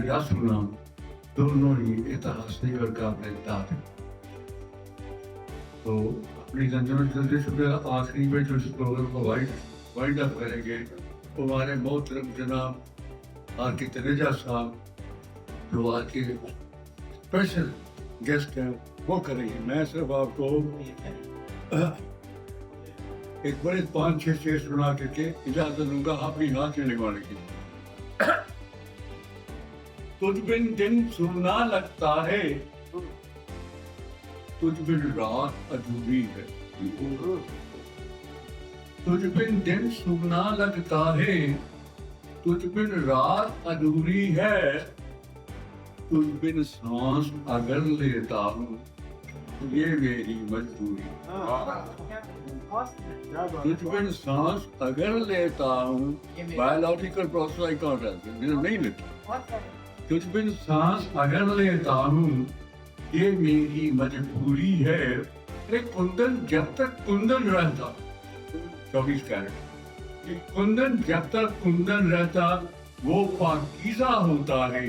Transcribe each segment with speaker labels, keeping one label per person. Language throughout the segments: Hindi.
Speaker 1: या सुना, दोनों ही ऐतिहासिक और काबिल तारीफ। तो अपनी जल्दी से आखिरी में जो प्रोग्राम को वाइंड अप करेंगे, हमारे मोहतरम जनाब आर.के. तनेजा साहब जो आज के स्पेशल गेस्ट हैं वो करेंगे। मैं सिर्फ आपको एक बड़े 5-6 शेर सुना करके इजाजत दूंगा अपनी नाच लगवाने की। तुझ बिन दिन सुना लगता है, तुझ बिन रात अधूरी है। तुझ बिन दिन सुना लगता है, तुझ बिन रात अधूरी है। तुझ बिन सांस अगर लेता हूँ, ये मेरी मजबूरी। तुझ बिन सांस अगर लेता हूँ, बायोलॉजिकल प्रोसेस आई कांट नहीं लेता। तुझ बिन सांस अगर लेता हूँ, ये मेरी मजबूरी है। अरे कुंदन जब तक कुंदन रहता, 24 कैरेट, कुंदन जब तक कुंदन रहता वो पाकीज़ा होता है।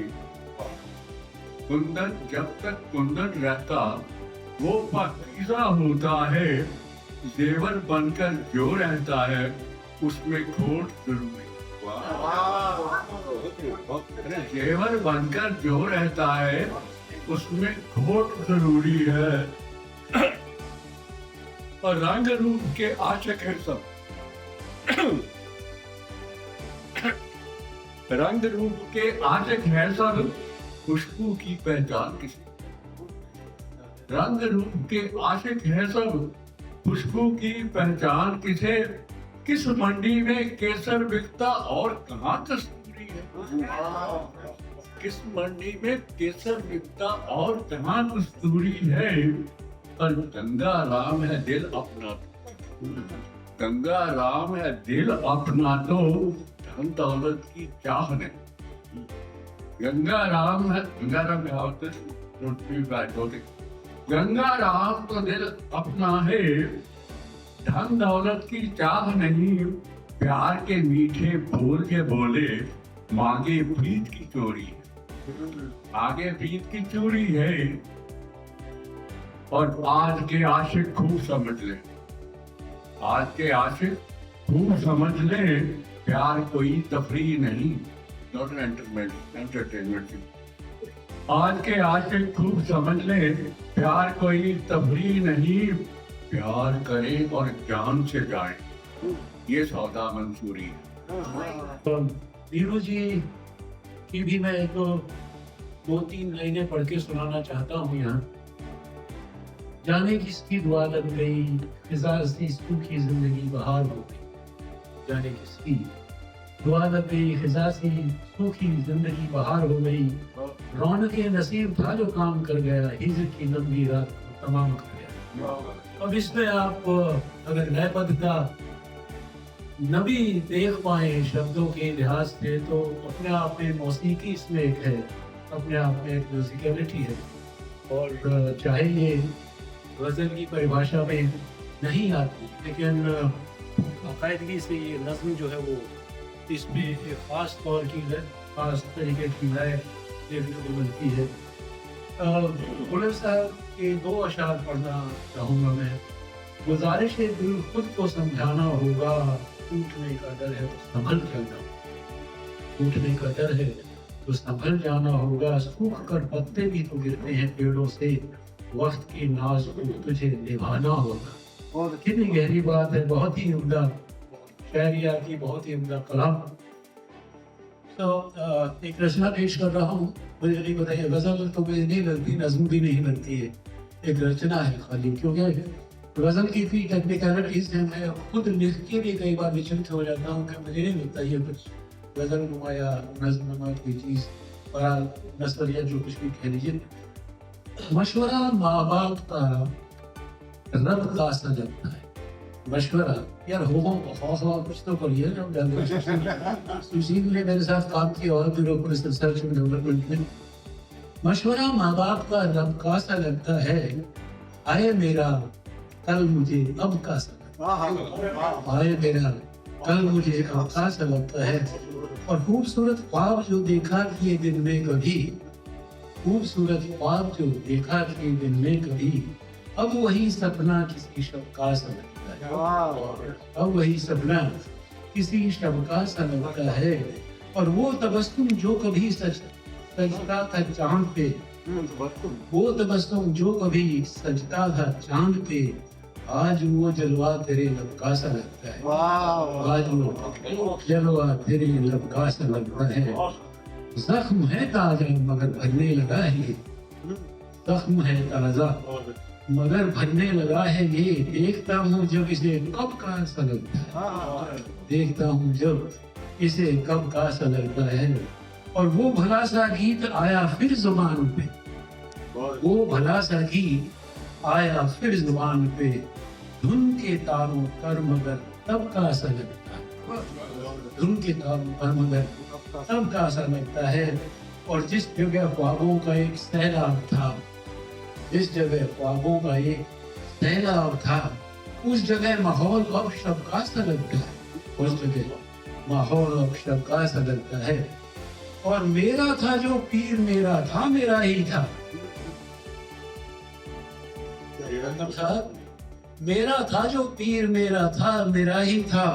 Speaker 1: कुंदन जब तक कुंदन रहता वो पाकीज़ा होता है। जेवर बनकर जो रहता है उसमें खोट जरूरी। जेवर बनकर जो रहता है उसमें खोट जरूरी है। और रंग रूप के आशिक है सब, रंग रूप के आशिक है सब, खुशबू की पहचान किसे। रंग रूप के आशिक है सब, खुशबू की पहचान किसे। किस मंडी में केसर बिकता और कहाँ कस्तूरी है। किस मंडी में केसर बिकता और कहाँ कस्तूरी है। पर गंगा राम है दिल अपना, गंगा राम है दिल अपना तो धन दौलत की चाह नहीं। गंगा राम है, गंगा राम गंगा राम तो दिल अपना है, धन दौलत की चाह नहीं। प्यार के मीठे बोल के बोले, मांगे प्रीत की चोरी, आगे प्रीत की चोरी है। और आज के आशिक खूब समझ ले, आज के आशिक खूब समझ ले, प्यार कोई तफरीह नहीं, नॉट एन एंटरटेनमेंट। आज के आशिक खूब समझ ले, प्यार कोई तफरीह नहीं। प्यार करे और जान से जाए, ये सौदा मंसूरी है।
Speaker 2: वीरू जी की भी मैं एक 2-3 लाइनें पढ़ के सुनाना चाहता हूँ यहाँ। जाने किसकी दुआ लग गई, फिजा सी सूखी जिंदगी बहार हो गई। जाने किसकी दुआ लग गई, फिजा सी सूखी जिंदगी बहार हो गई। रौनक नसीब था जो काम कर गया, हिजर की लंबी रात को तमाम कर गया। अब इसमें आप अगर नए पद का नबी देख पाए शब्दों के लिहाज से, तो अपने आप में मौसीकी इसमें एक है, अपने आप में एक म्यूजिकलिटी है। और चाहे ये गज़ल की परिभाषा में नहीं आती, लेकिन बाकायदगी से ये नज़्म जो है वो इसमें एक ख़ास तौर की ख़ास तरीके की लय देखने को मिलती है। बुलंद साहब के 2 अशार पढ़ना चाहूँगा मैं। गुजारिश है दिल खुद को समझाना होगा, टूटने का डर है तो संभल जाना, टूटने का डर है तो संभल जाना होगा। सूख कर पत्ते भी तो गिरते हैं पेड़ों से, वक्त की नाज को तुझे निभाना होगा। और कितनी गहरी बात है, बहुत ही उम्दा शायरिया की, बहुत ही उम्दा कलाम। तो एक रचना पेश कर रहा हूँ। मुझे नहीं बताइए, गज़ल तो मुझे नहीं लगती, नज़्म भी नहीं लगती है, एक रचना है खाली। क्योंकि गज़ल की इतनी टेक्निकलिटीज है, मैं खुद लिख के भी कई बार विचलित हो जाता हूँ कि मुझे नहीं लगता ये कुछ गज़ल नुमाया नज़्म नुमा कोई चीज़, बहरहाल नसरिया जो कुछ भी कह लीजिए। मशवरा माँ बाप का रब का सा लगता है। मशवरा यार हो हौसला कुछ तो करिए ना। सुशील ने मेरे साथ काम किया और भी लोग रिसर्च में डेवलपमेंट में। मशवरा माँ बाप का रब का सा लगता है, आए मेरा कल मुझे अब का सा लगता है। आए मेरा कल मुझे अब का सा लगता है। और खूबसूरत ख्वाब जो देखा कि दिन में कभी, खूबसूरत ख्वाब जो देखा कि दिन में कभी, अब वही सपना किसी शब का सा लगता है। अब वही सपना किसी शब का सा लगता है। और वो तबस्सुम जो कभी सजता था चांद पे, वो तबस्सुम जो कभी सजता था चांद पे, आज वो जलवा तेरे लब का सा लगता है। आज वो जलवा तेरे लब का सा लगता है। जख्म है ताजा मगर भरने लगा है ये, जख्म है ताजा मगर भरने लगा है ये। देखता हूँ जब इसे कब का सा लगता है, देखता हूँ जब इसे कब का सा लगता है। और वो भला सा गीत आया फिर जुबान पे, वो भला सा गीत आया फिर जुबान पे, धुन के तारों पर मगर तब का सा लगता है, धुन के तारों पर मगर तब का सा लगता है। और जिस जगह ख्वाबों का एक सैलाब था, जिस जगह ख्वाबों का एक सैलाब था, उस जगह माहौल अब शब का सा लगता है, उस जगह माहौल अब शब का सा लगता है। और मेरा था जो पीर मेरा था, मेरा ही था, मेरा था जो पीर मेरा था, मेरा ही था।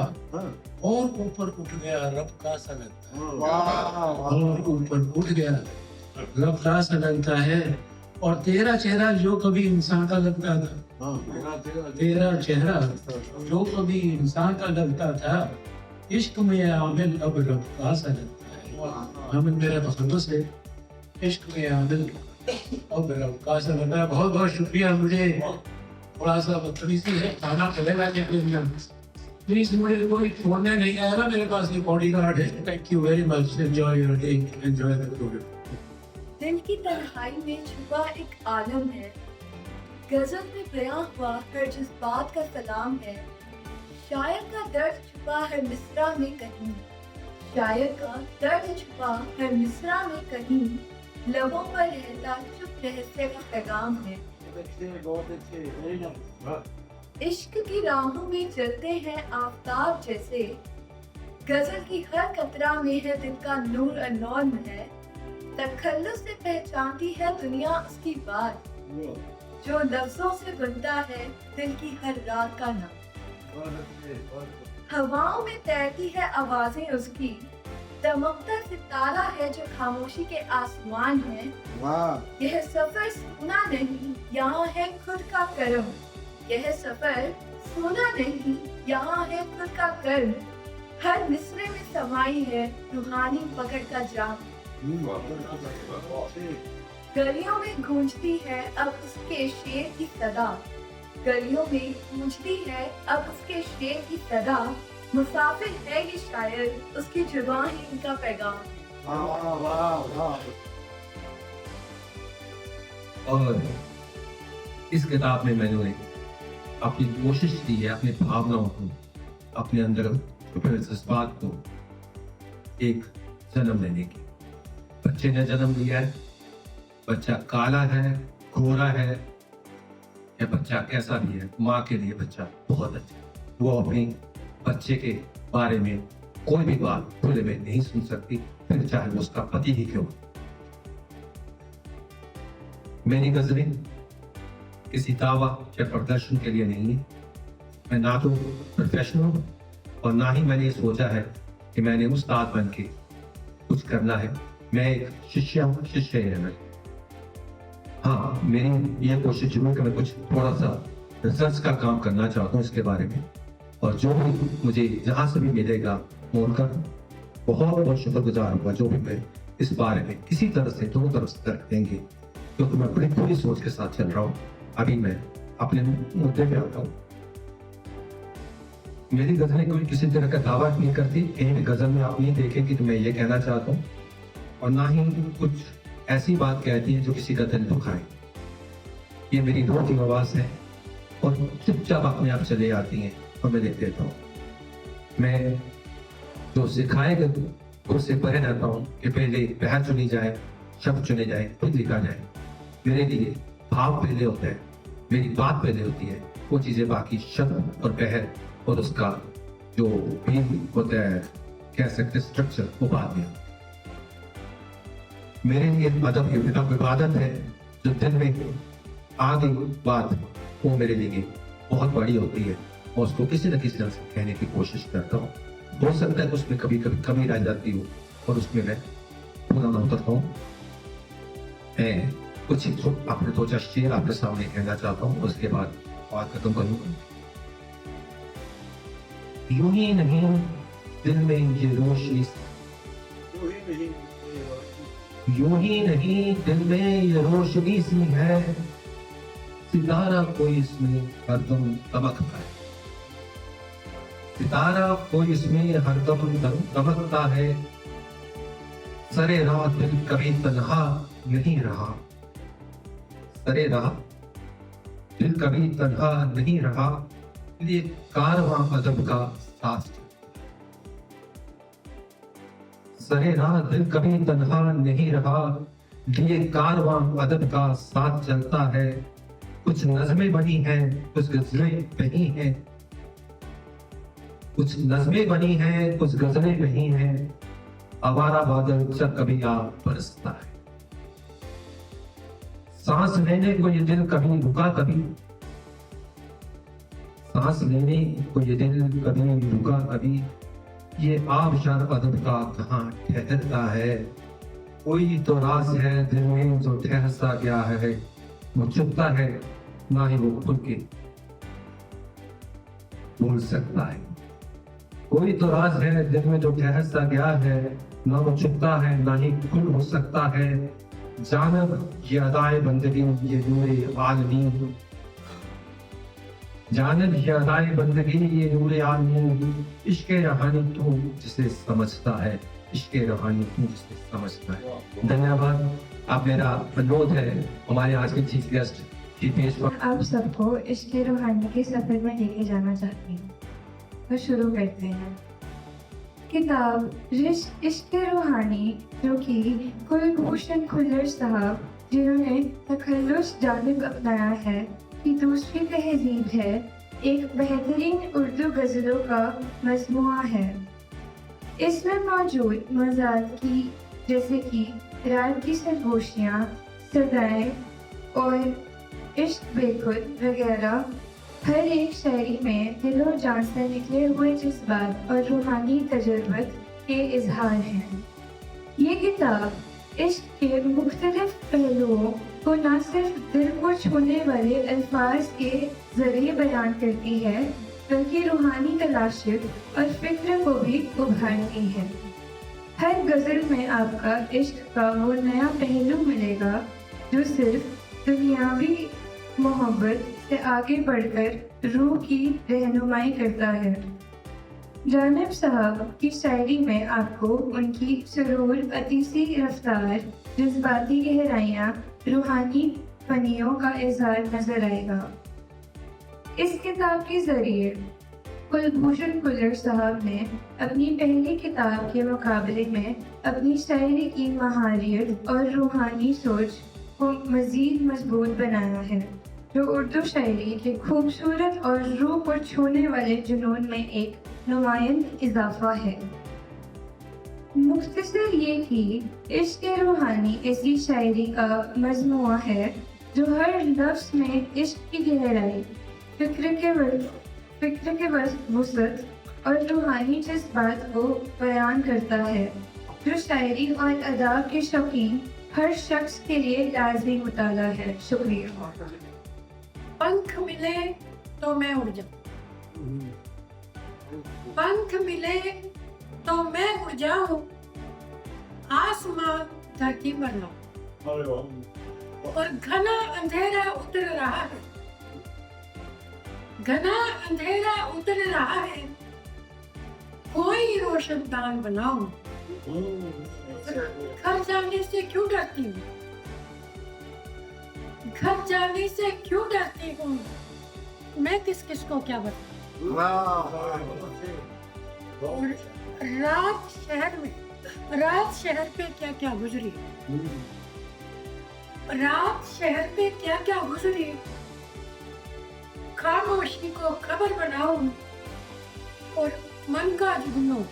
Speaker 2: और ऊपर उठ गया रब का सा लगता है, और ऊपर उठ गया रब का सा लगता है। और तेरा चेहरा जो कभी इंसान का लगता था, तेरा चेहरा जो कभी इंसान का लगता था, इश्क में आमिल अब रब का सा लगता है। आमिल मेरा तखल्लुस है, इश्क में आमिल अब रब का सा लगता है। बहुत बहुत शुक्रिया। मुझे थोड़ा सा बदतमीजी है, खाना चलेगा लेकिन प्लीज मुझे कोई छोड़ने नहीं आएगा, मेरे पास एक बॉडीगार्ड है। Thank you very much. Enjoy your day, enjoy the programme.
Speaker 3: दिल की तन्हाई में छुपा एक आलम है, गजल में बयां हुआ हर जज्बात का सलाम है। शायर का दर्द छुपा है मिसरा में कहीं, शायर का दर्द छुपा है मिसरा में कहीं, लबों पर रहता चुप रहस्य का पैगाम है। इश्क की राहों में चलते हैं आफताब जैसे, गजल की हर कतरा में है दिल का नूर और नौम है। तखल्लुस से पहचानती है दुनिया उसकी बात, जो लफ्जों से बनता है दिल की हर रात का नाम। हवाओं में तैरती है आवाजें उसकी, दमकता सितारा है जो खामोशी के आसमान है। यह सफर सुना नहीं, यहाँ है खुद का कर्म, यह सफर सुना नहीं, यहाँ है खुद का कर्म। हर मिसरे में समाई है रूहानी पकड़ का जाम। गलियों में गूंजती है अब उसके शेर की सदा, गलियों में गूंजती है अब उसके शेर की सदा। मुसाफिर है ये शायर, उसकी जुबान ही इनका पैगाम।
Speaker 4: और इस किताब में मैंने अपनी कोशिश की है अपनी भावनाओं को, अपने अंदर छुपे जज्बात को एक जन्म देने की। बच्चे ने जन्म लिया है, बच्चा काला है, गोरा है, या बच्चा कैसा भी है, माँ के लिए बच्चा बहुत अच्छा है। वो अपने बच्चे के बारे में कोई भी बात खुले में नहीं सुन सकती, फिर चाहे वो उसका पति ही क्यों। मेरी गजलें किसी दावा या प्रदर्शन के लिए नहीं है। मैं ना तो प्रोफेशनल हूँ और ना ही मैंने सोचा है कि मैंने उस्ताद बन के कुछ करना है। मैं एक शिष्य हूँ, शिष्य ही रहना। हाँ, मेरी ये कोशिश जरूर कि मैं कुछ थोड़ा सा रिसर्च का काम करना चाहता हूँ इसके बारे में, और जो भी मुझे जहाँ से भी मिलेगा मैं उनका बहुत बहुत शुक्रगुजार होगा, जो भी मैं इस बारे में किसी तरह से दोनों तरफ से तर्क देंगे, क्योंकि मैं बड़ी खुली सोच के साथ चल रहा हूँ। अभी मैं अपने मुद्दे पे आता हूँ। मेरी गजलें कोई किसी तरह का दावा नहीं करती, कहीं भी गजल में आप नहीं देखेंगे तो मैं ये कहना चाहता हूँ, और ना ही कुछ ऐसी बात कहती है जो किसी का दिल दुखाए। ये मेरी रूह की आवाज़ है और चुपचाप अपने आप चले आती हैं और मैं लिख देता हूँ। मैं जो सिखाएगा उससे परे रहता हूँ कि पहले बहर चुनी जाए, शब्द चुने जाए, खुद लिखा जाए। मेरे लिए भाव पहले होता है, मेरी बात पहले होती है, वो चीज़ें बाकी शब्द और बहर और उसका जो भी होता है कह सकते स्ट्रक्चर उपाधियां। मेरे लिए अदब एक विवादत है जो दिन में आगे बात वो मेरे लिए बहुत बड़ी होती है और उसको किसी न किसी तरह से कहने की कोशिश करता हूँ। हो सकता है उसमें कभी कभी कमी रह जाती हो और उसमें मैं पूरा न उतरता हूँ। मैं कुछ ही अपने दो चार शेर आपके सामने कहना चाहता हूँ, उसके बाद बात खत्म करूंगा। यूं ही नहीं दिल में ये रोशनी, यूं ही नहीं दिल में ये रोशनी सी है, सितारा कोई इसमें हरदम दमकता है, सितारा कोई इसमें हरदम दमकता है। सरे राह दिल कभी तन्हा नहीं रहा, सरे राह दिल कभी तन्हा नहीं रहा, ये कारवां अदब का साथ चलता। सरे राह दिल कभी तन्हा नहीं रहा, ये कारवां अदब का साथ चलता है। कुछ नज़में बनी हैं, कुछ गजलें बनी हैं, कुछ नज़में बनी हैं, कुछ गजलें बनी हैं। आवारा बादल जब कभी आ बरसता है, सांस लेने को ये दिल कभी रुका, कभी सांस लेने को ये दिल कभी रुका, कभी ये आबशार अदब का कहाँ ठहरता है। कोई तो राज है दिल में जो ठहर सा गया है, वो चुपता है ना ही वो खुल के बोल सकता है। कोई तो राज है दिल में जो ठहर सा गया है, ना वो चुपता है ना ही खुल हो सकता है। जानब ये अदाए बंदगी ये नूरे आलमी, जानब ये अदाए बंदगी ये नूरे आलमी। इश्क रूहानी तू जिसे समझता है, इश्क रूहानी तू जिसे समझता है। धन्यवाद। आप मेरा अनुरोध है हमारे आज के चीफ गेस्ट की पेशवा
Speaker 5: आप सबको इश्क रूहानी के सफर में लेके जाना चाहती हूँ। तो शुरू करते हैं। किताब इश्क रूहानी, जो कि कुलभूषण खुल्लर साहब जिन्होंने तखल्लुस जानिब अपनाया है की दूसरी तहजीब है, एक बेहतरीन उर्दू गज़लों का मजमुआ है। इसमें मौजूद मज़ाद की जैसे कि रात की सरगोशियाँ, सदाएँ और इश्क बेखुद वगैरह हर एक शायरी में दिलो जान से निकले हुए जज्बात और रूहानी तजुर्बत के इजहार हैं। ये किताब इश्क के मुख्तलिफ पहलुओं को न सिर्फ दिल को छूने वाले अल्फाज के जरिए बयान करती है, बल्कि रूहानी तलाशिफ और फिक्र को भी उभारती है। हर गज़ल में आपका इश्क का वो नया पहलू मिलेगा जो सिर्फ दुनियावी मोहब्बत से आगे बढ़कर रूह की रहनुमाई करता है। जानिब साहब की शायरी में आपको उनकी सुरूर, अतीसी रफ्तार, जज्बाती गहराइयाँ, रूहानी फनियों का इजहार नजर आएगा। इस किताब के जरिए कुलभूषण खुल्लर साहब ने अपनी पहली किताब के मुकाबले में अपनी शायरी की महारियत और रूहानी सोच को मज़ीद मजबूत बनाया है, जो उर्दू शायरी के खूबसूरत और रूह को छूने वाले जुनून में एक नुमायंद इजाफा है। मुख्तसर ये कि इश्क रूहानी ऐसी शायरी का मजमुआ है जो हर लफ्ज़ में इश्क की गहराई, फिक्र के वसत और रूहानी जज्बात को बयान करता है, जो शायरी और अदा के शौकीन हर शख्स के लिए लाज़मी मुताला है। शुक्रिया।
Speaker 6: पंख मिले तो मैं उड़ जाऊं, पंख मिले तो मैं उड़ जाऊं, आसमां धरती पर लाऊं, और घना अंधेरा उतर रहा है, घना अंधेरा उतर रहा है, कोई रोशनदान बनाऊं। घर जाने से क्यों डरती हूँ, घर जाने से क्यों डरती हूँ, मैं किस किस को क्या बताऊं। और रात शहर पे क्या क्या गुजरी, रात शहर पे क्या क्या गुजरी, खामोशी को खबर बनाऊं और मन का जुगनू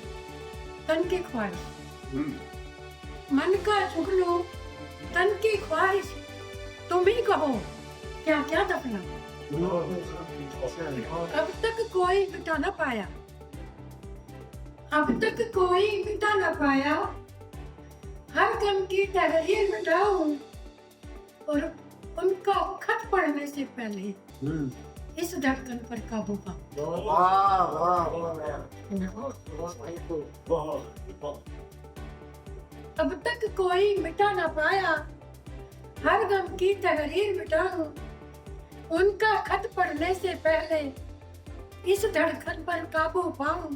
Speaker 6: तन की ख्वाहिश, मन का जुगनू तन की ख्वाहिश, तुम ही कहो क्या क्या दफना। अब तक कोई मिटा न पाया, अब तक कोई मिटा न पाया, हर गम की तहरीर मिटाऊं और उनका खत पढ़ने से पहले इस धड़कन पर काबू पाऊं। अब तक कोई मिटा न पाया, हर गम की तहरीर मिटाऊं, उनका खत पढ़ने से पहले इस धड़कन पर काबू पाऊं।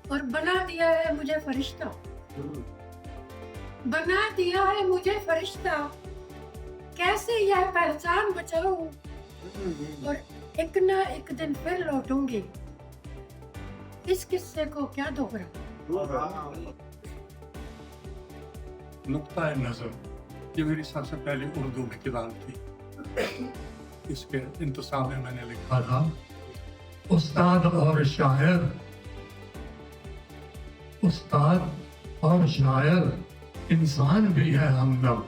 Speaker 6: और बना दिया है मुझे फरिश्ता, बना दिया है मुझे फरिश्ता, कैसे यह पहचान बचाऊं और एक ना एक दिन फिर लौटूंगी, इस किस्से को क्या दोहराऊं।
Speaker 7: नुक्ता नज़र, ये मेरी सबसे पहली उर्दू में किताब थी। इसके इंतसाब में मैंने लिखा था, उस्ताद और शायर, उस्ताद और शायर इंसान भी है हमदम।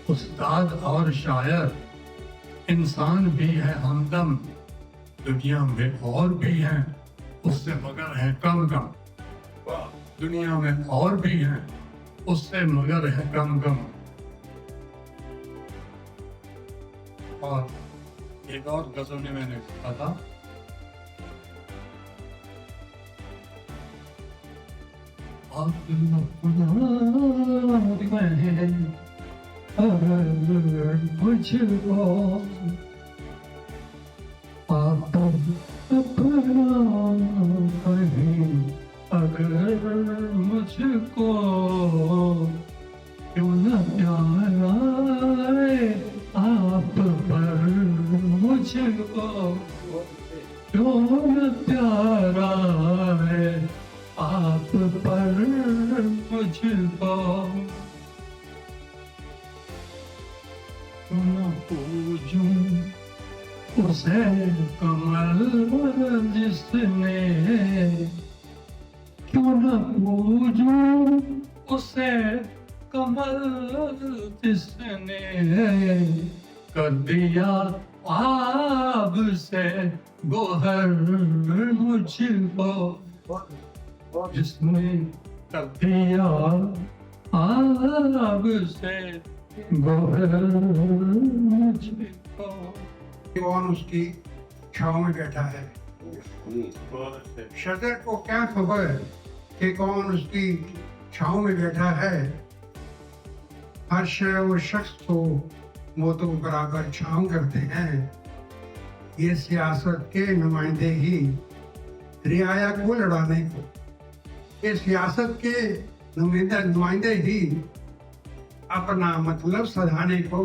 Speaker 7: उस्ताद और शायर इंसान भी है हमदम, दुनिया में और भी हैं उससे मगर है कम कम। दुनिया में और भी हैं उससे मगर है कम कम। और एक और गजल में मैंने लिखा था, मुझको अगर मुझको क्यों न प्यारा है आप पर, मुझको क्यों न प्यारा है आप पर, मुझको क्यों न पूजूं उसे कमल जिसने, क्यों न पूजूं उसे कमल जिसने कर दिया आब से गोहर, मुझको जिसने कर दिया आब से गोहर, मुझको।
Speaker 8: कौन उसकी छाव में बैठा है, शजर को क्या खबर कि कौन उसकी छाव में बैठा है। हर शय और शख्स को वो तो बराबर छाव करते हैं, ये सियासत के नुमाइंदे ही रियाया को लड़ाने को, ये सियासत के नुमाइंदे ही अपना मतलब सधाने को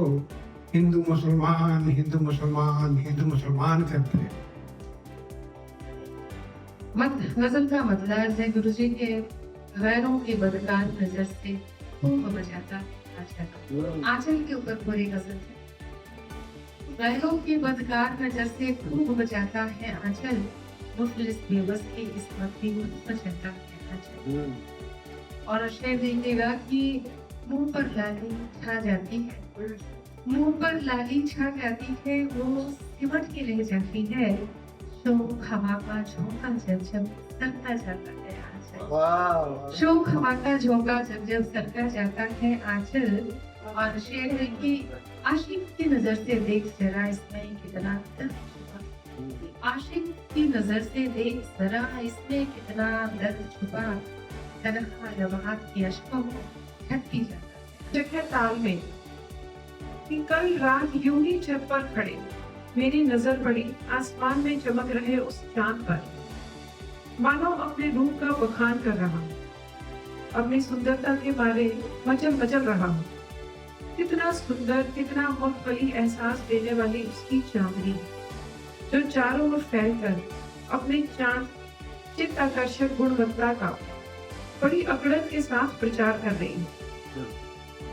Speaker 8: हिंदू मुसलमान हिंदू मुसलमान हिंदू मुसलमान करते हैं।
Speaker 9: गजल का मतलब है गुरुजी के गैरों की बदकार नजर से खूब बजाता है आंचल के ऊपर पूरी गजल है। गैरों की बदकार नजर से खूब बजाता है आंचल, मुफलिस बेबस की इस वक्त भी बजाता है आंचल। और शेर देखिएगा कि मुंह पर लाली छा जाती है, मुंह पर लाली छा जाती है, वो सिमट के रह जाती है, शोक हवा का झोंका जब जब सरता जाता है आंचल। शोक हवा का झोंका जब जब सरता जाता है आंचल। और शेर है कि आशिक की नजर से देख जरा इसमें कितना दर्द छुपा, आशिक की नजर से देख जरा इसमें कितना दर्द छुपा, तनहा लम्हात की अश्कों को ढक जाता है।
Speaker 10: जगह ताल में कि कल रात यूं ही छत पर खड़े मेरी नजर पड़ी आसमान में चमक रहे उस चांद पर, मानो अपने रूप का बखान कर रहा हूँ, अपनी सुंदरता के बारे मचल मचल रहा हूँ। कितना सुंदर, कितना मुख्तलिफ एहसास देने वाली उसकी चांदनी, जो चारों ओर फैलकर अपने चांद चित्त आकर्षक गुणवत्ता का बड़ी अकड़न के साथ प्रचार कर रही है।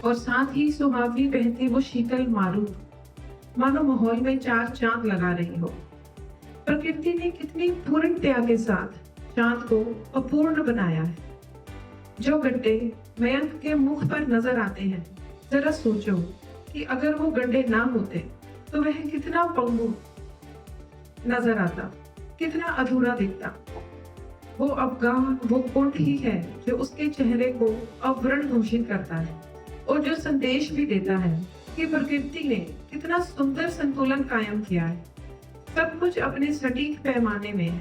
Speaker 10: और साथ ही सुहावनी बहती वो शीतल मारूफ, मानो माहौल में चार चांद लगा रही हो। प्रकृति ने कितनी पूर्णतया के साथ चांद को अपूर्ण बनाया है। जो गड्ढे मयंक के मुख पर नजर आते हैं, जरा सोचो कि अगर वो गड्ढे ना होते तो वह कितना पंगु नजर आता, कितना अधूरा दिखता। वो अवगाह, वो कुंठ ही है जो उसके चेहरे को अवर्ण घोषित करता है और जो संदेश भी देता है कि प्रकृति ने कितना सुंदर संतुलन कायम किया है। सब कुछ अपने सटीक पैमाने में है।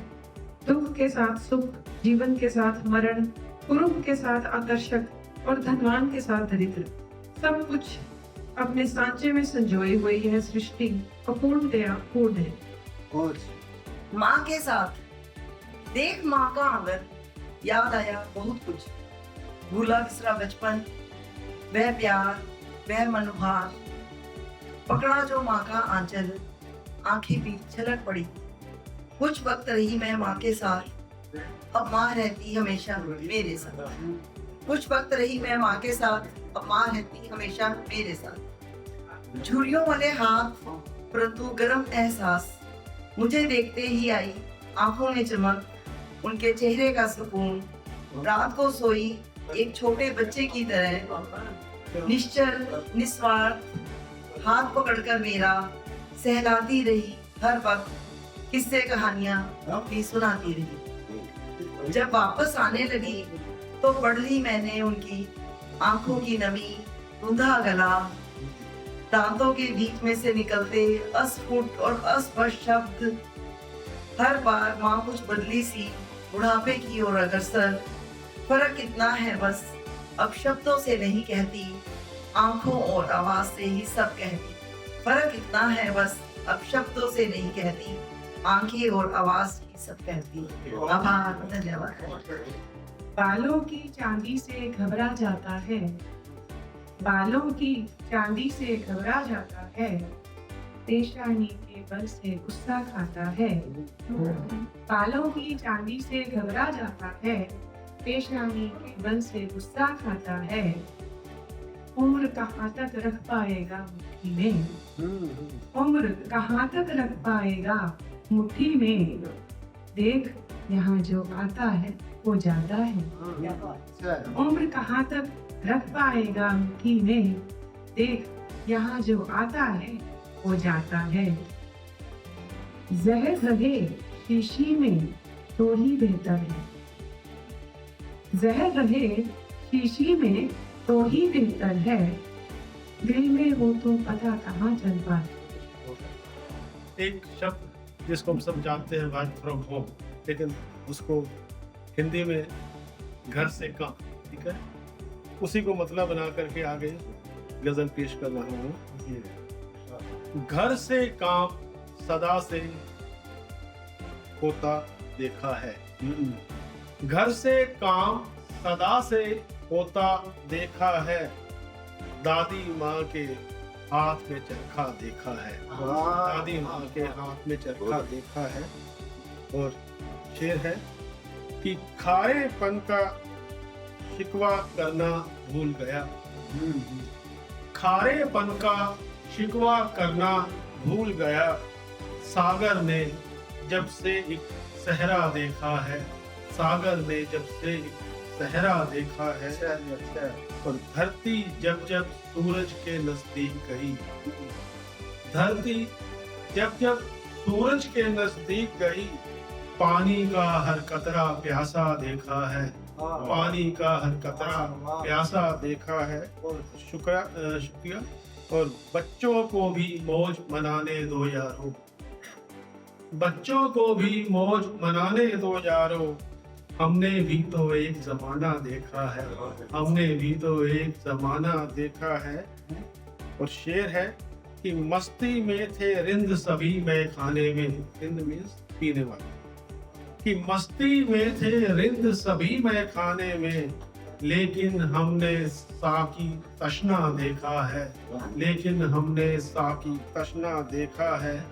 Speaker 10: दुख के साथ सुख, जीवन के साथ मरण, कुरूप के साथ आकर्षक और धनवान के साथ दरिद्र, सब कुछ अपने सांचे में संजोए हुए यह सृष्टि अपूर्णतया पूर्ण है।
Speaker 11: और माँ के साथ देख माँ का आंगन, याद आया बहुत कुछ। भूला बिसरा बचपन, वह प्यार, वह मनोभार, पकड़ा जो माँ का आंचल, आंखें भी छलक पड़ी। कुछ वक्त रही मैं माँ के साथ, अब माँ रहती हमेशा मेरे साथ। कुछ वक्त रही मैं माँ के साथ, अब माँ रहती हमेशा मेरे साथ। झुर्रियों वाले हाथ, परंतु गर्म एहसास, मुझे देखते ही आई आंखों में चमक, उनके चेहरे का सुकून। रात को सोई एक छोटे बच्चे की तरह, निश्चल निस्वार्थ, हाथ पकड़कर मेरा सहलाती रही। हर वक्त किस्से कहानियां भी सुनाती रही। जब वापस आने लगी तो पढ़ ली मैंने उनकी आंखों की नमी, रुंधा गला, दांतों के बीच में से निकलते अस्फुट और अस्पष्ट शब्द। हर बार माँ कुछ बदली सी, बुढ़ापे की ओर अग्रसर। फर्क इतना है बस, अब शब्दों से नहीं कहती, आंखों और आवाज से ही सब कहती। फर्क इतना है बस, अब शब्दों से नहीं कहती, आंखें और आवाज ही सब कहती। आभार, धन्यवाद।
Speaker 10: बालों की चांदी से घबरा जाता है, बालों की चांदी से घबरा जाता है, पेशानी के बल से गुस्सा खाता है। बालों की चांदी से घबरा जाता है, पेशानी के बल से गुस्सा खाता है। उम्र कहाँ तक रख पाएगा मुट्ठी में, उम्र कहाँ तक रख पाएगा मुट्ठी में। देख यहाँ जो आता है वो जाता है, उम्र कहाँ तक रख पाएगा मुट्ठी में। देख यहाँ जो आता है वो जाता है। जहर रहे शीशी में तो ही बेहतर है, जहर रहे शीशी में तो ही बेहतर है। दिल में हो तो पता कहाँ चल पाए।
Speaker 12: एक शब्द जिसको हम सब जानते हैं, वर्क फ्रॉम होम, लेकिन उसको हिंदी में घर से काम, ठीक है, उसी को मतलब बना करके आगे गजल पेश कर रहा हूँ। घर से काम सदा से होता देखा है, घर से काम सदा से होता देखा है। दादी माँ के हाथ में चरखा देखा है, दादी माँ के हाथ में चरखा देखा है। और शेर है कि खारेपन का शिकवा करना भूल गया, खारेपन का शिकवा करना भूल गया। सागर ने जब से एक सहरा देखा है, सागर ने जब से एक सहरा देखा है। और धरती जब जब सूरज के नजदीक गई, धरती जब जब सूरज के नजदीक गई, पानी का हर कतरा प्यासा देखा है, पानी का हर कतरा प्यासा देखा है। और शुक्रिया। और बच्चों को भी मौज मनाने दो यारो, बच्चों को भी मौज मनाने दो यारो। हमने भी तो एक जमाना देखा है, हमने भी तो एक जमाना देखा है। और शेर है कि मस्ती में थे रिंद सभी मैं खाने में, रिंद मीन्स पीने वाले, कि मस्ती में थे रिंद सभी मैं खाने में। लेकिन हमने साकी तशना देखा है, लेकिन हमने साकी तशना देखा है।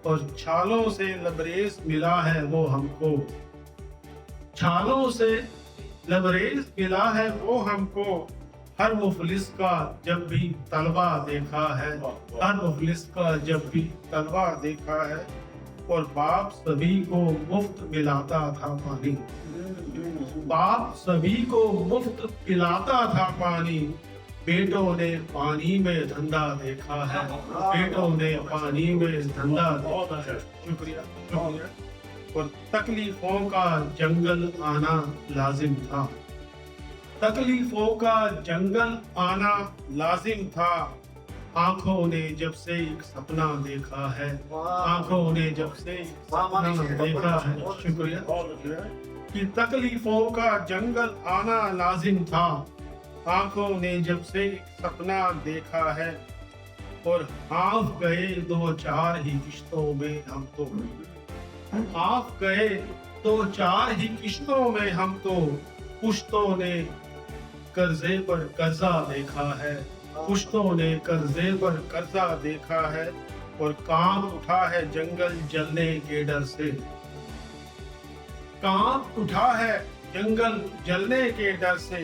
Speaker 12: और छालों से लबरेज मिला है वो हमको, छालों से लबरेज मिला है वो हमको। हर मुफलिस का जब भी तलबा देखा है, हर मुफलिस का जब भी तलबा देखा है। और बाप सभी को मुफ्त पिलाता था पानी। बाप सभी को मुफ्त पिलाता था पानी। बेटों ने पानी में धंधा देखा है, बेटों ने पानी में धंधा देखा है। शुक्रिया, शुक्रिया। और तकलीफों का जंगल आना लाजिम था, तकलीफों का जंगल आना लाजिम था। आंखों ने जब से एक सपना देखा है, आंखों ने जब से एक सपना देखा है। शुक्रिया कि तकलीफों का जंगल आना लाजिम था। आंखों ने जब से एक सपना देखा है और हाँफ गए दो चार ही किश्तों में हम तो, हाँफ गए दो चार ही किश्तों में हम तो। पुश्तों ने कर्जे पर कर्जा देखा है, पुश्तों ने कर्जे पर कर्जा देखा है और काम उठा है जंगल जलने के डर से। काम उठा है जंगल जलने के डर से।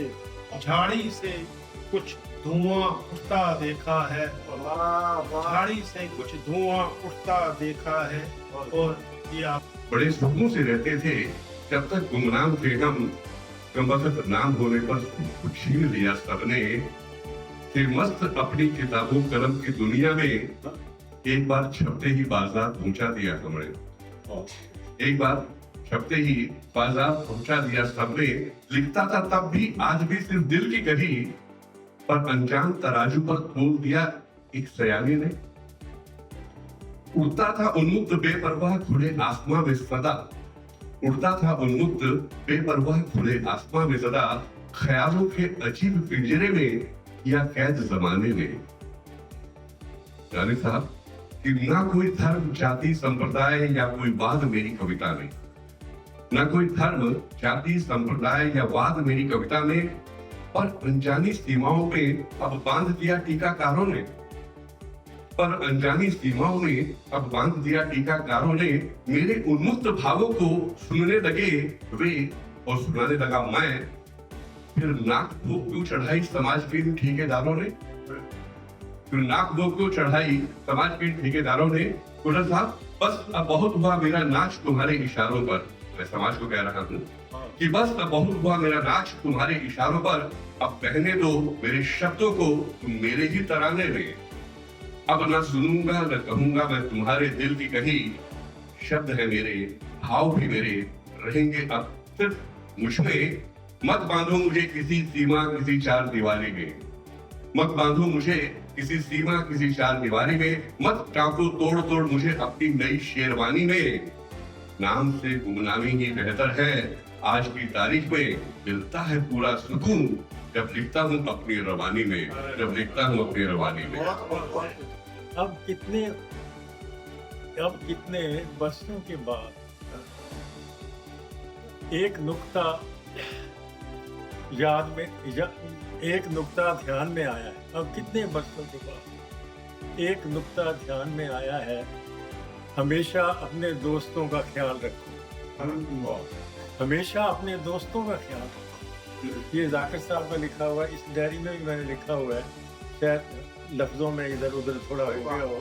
Speaker 12: झाड़ी से कुछ धुआं उठता देखा है, झाड़ी से कुछ धुआं उठता देखा है। और ये आप
Speaker 13: बड़े सुकून से रहते थे जब तक गुमनाम थे हम। कमबख्त नाम होने पर कुछ छीन लिया सबने। फिर मस्त अपनी किताबों कलम की दुनिया में एक बार छपते ही बाजार पहुंचा दिया हमने। एक बार छपते ही बाजार पहुंचा दिया सबने। लिखता था तब भी आज भी सिर्फ दिल की कही, पर अनजान तराजू पर तोल दिया एक सयानी ने। उड़ता था उन्मुक्त बेपरवाह खुले आसमां में सदा, उड़ता था उन्मुक्त बेपरवाह खुले आसमां में सदा। ख्यालों के अजीब पिंजरे में या कैद जमाने में। यानी साहब कि ना कोई धर्म जाति संप्रदाय या कोई वाद मेरी कविता में, ना कोई धर्म जाति संप्रदाय या वाद मेरी कविता में, पर अनजानी सीमाओं में अब बांध दिया टीकाकारों ने, पर अनजानी सीमाओं में अब बांध दिया टीकाकारों ने। मेरे उन्मुक्त भावों को सुनने लगे वे और सुनाने लगा मैं। फिर नाक भोग क्यों चढ़ाई समाज के इन ठेकेदारों ने, फिर नाक भोग क्यों चढ़ाई समाज के इन ठेकेदारों ने। कुलर साहब बस अब बहुत हुआ मेरा नाच तुम्हारे इशारों पर। मैं समाज को कह रहा हूँ कि बस अब बहुत हुआ मेरा नाच तुम्हारे इशारों पर। अब कहने दो मेरे शब्दों को तुम मेरे ही तराने में। अब ना सुनूंगा न कहूंगा मैं तुम्हारे दिल की कही। शब्द है मेरे, भाव भी मेरे, रहेंगे अब सिर्फ मुझमें। मत बांधो मुझे किसी सीमा किसी चार दीवारी में, मत बांधो मुझे किसी सीमा किसी चार दीवारी में। मत टांको तोड़ तोड़ मुझे अपनी नई शेरवानी में। नाम से गुमनामी ही बेहतर है आज की तारीख में। मिलता है पूरा सुकून जब लिखता हूँ अपनी रवानी में, जब लिखता हूँ अपनी रवानी में।
Speaker 14: अब कितने बरसों के बाद एक नुक्ता एक नुक्ता ध्यान में आया है। अब कितने बरसों के बाद एक नुक्ता ध्यान में आया है। हमेशा अपने दोस्तों का ख्याल रखो, हमेशा अपने दोस्तों का ख्याल रखो। ये जाकिर साहब का लिखा हुआ है, इस डायरी में भी मैंने लिखा हुआ है। शायद लफ्जों में इधर उधर थोड़ा हो गया हो,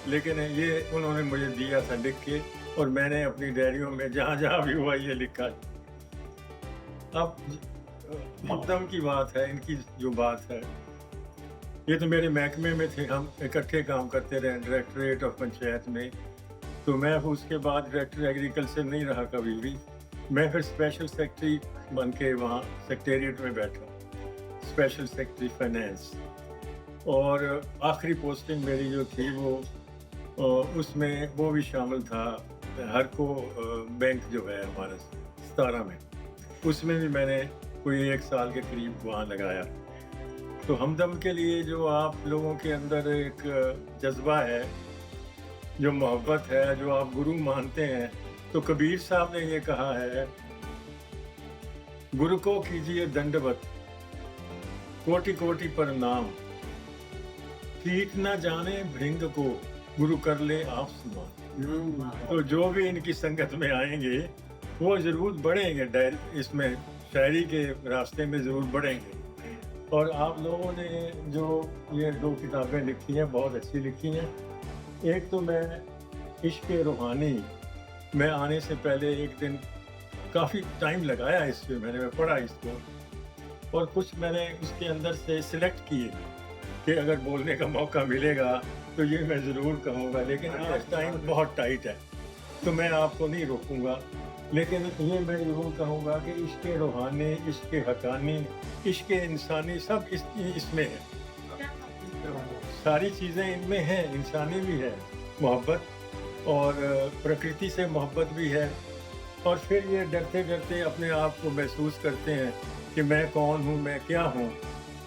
Speaker 14: लेकिन ये उन्होंने मुझे दिया था लिख के, और मैंने अपनी डायरियों में जहाँ जहाँ भी हुआ ये लिखा। अब मुकदम की बात है, इनकी जो बात है, ये तो मेरे महकमे में थे, हम इकट्ठे काम करते रहे डायरेक्टरेट ऑफ पंचायत में। तो मैं उसके बाद डायरेक्टर एग्रीकल्चर नहीं रहा कभी भी। मैं फिर स्पेशल सेक्रेटरी बन के वहाँ सेक्रेटेरिएट में बैठा, स्पेशल सेक्रेटरी फाइनेंस। और आखिरी पोस्टिंग मेरी जो थी वो उसमें वो भी शामिल था, हर को बैंक जो है हमारे 17 में, उसमें भी मैंने कोई 1 साल के करीब वहाँ लगाया। तो हमदम के लिए जो आप लोगों के अंदर एक जज्बा है, जो मोहब्बत है, जो आप गुरु मानते हैं, तो कबीर साहब ने ये कहा है, गुरु को कीजिए दंडवत, कोटि कोटि प्रणाम, कीट न जाने भृंग को, गुरु कर ले आप समान। तो जो भी इनकी संगत में आएंगे वो जरूर बढ़ेंगे, इसमें शायरी के रास्ते में जरूर बढ़ेंगे। और आप लोगों ने जो ये 2 किताबें लिखी हैं बहुत अच्छी लिखी हैं। एक तो मैं इश्क रूहानी, मैं आने से पहले एक दिन काफ़ी टाइम लगाया इस पे, मैंने पढ़ा इसको और कुछ मैंने उसके अंदर से सिलेक्ट किए कि अगर बोलने का मौका मिलेगा तो ये मैं ज़रूर कहूँगा, लेकिन आज टाइम बहुत टाइट है तो मैं आपको नहीं रोकूँगा। लेकिन ये मैं ज़रूर कहूँगा कि इश्क रूहानी, इश्क हकानी, इश्क इंसानी सब इसमें है, सारी चीज़ें इनमें हैं, इंसानी भी है मोहब्बत और प्रकृति से मोहब्बत भी है। और फिर ये डरते डरते अपने आप को महसूस करते हैं कि मैं कौन हूँ, मैं क्या हूँ,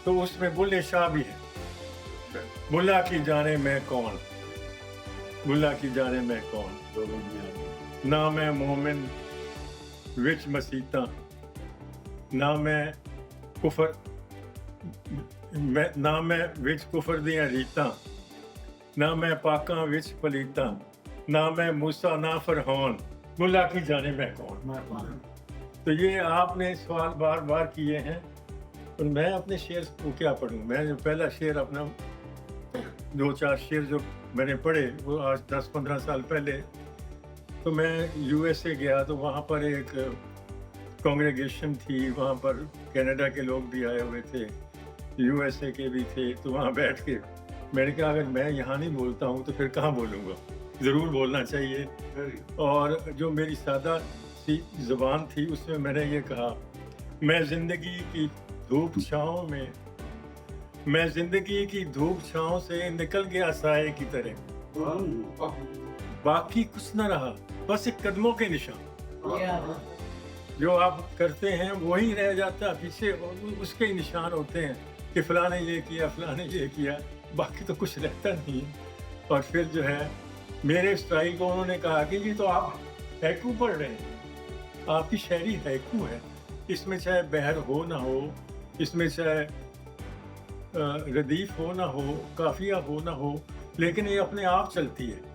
Speaker 14: तो उसमें बुल्ले शाह भी है। बुल्ला की जाने मैं कौन, बुल्ला की जाने मैं कौन, ना मैं मोमिन विच मसीता, ना मैं कुफर ना मैं विच कुफर दियां रीतां, ना मैं पाकां विच पलीतां, ना मैं मूसा ना फरहौन, बुल्ला की जाने मैं कौन। तो ये आपने सवाल बार बार किए हैं और मैं अपने शेर को क्या पढ़ूं। मैं जो पहला शेर अपना 2-4 शेर जो मैंने पढ़े वो आज 10-15 साल पहले, तो मैं यूएसए गया तो वहाँ पर एक कांग्रेगेशन थी, वहाँ पर कनाडा के लोग भी आए हुए थे, यूएसए के भी थे, तो वहाँ बैठ के मैंने कहा अगर मैं यहाँ नहीं बोलता हूँ तो फिर कहाँ बोलूँगा, ज़रूर बोलना चाहिए। और जो मेरी सादा सी ज़ुबान थी उसमें मैंने ये कहा, मैं ज़िंदगी की धूप छाँव में, मैं ज़िंदगी की धूप छाँव से निकल गया साए की तरह, बाकी कुछ न रहा बस एक कदमों के निशान, जो आप करते हैं वही रह जाता पीछे, उसके ही निशान होते हैं कि फलां ने ये किया, फलां ने ये किया, बाकी तो कुछ रहता नहीं। और फिर जो है मेरे स्टाइल को उन्होंने कहा कि ये तो आप हैकू पढ़ रहे हैं, आपकी शायरी हैकू है, इसमें चाहे बहर हो ना हो, इसमें चाहे रदीफ हो ना हो, काफिया हो ना हो, लेकिन ये अपने आप चलती है।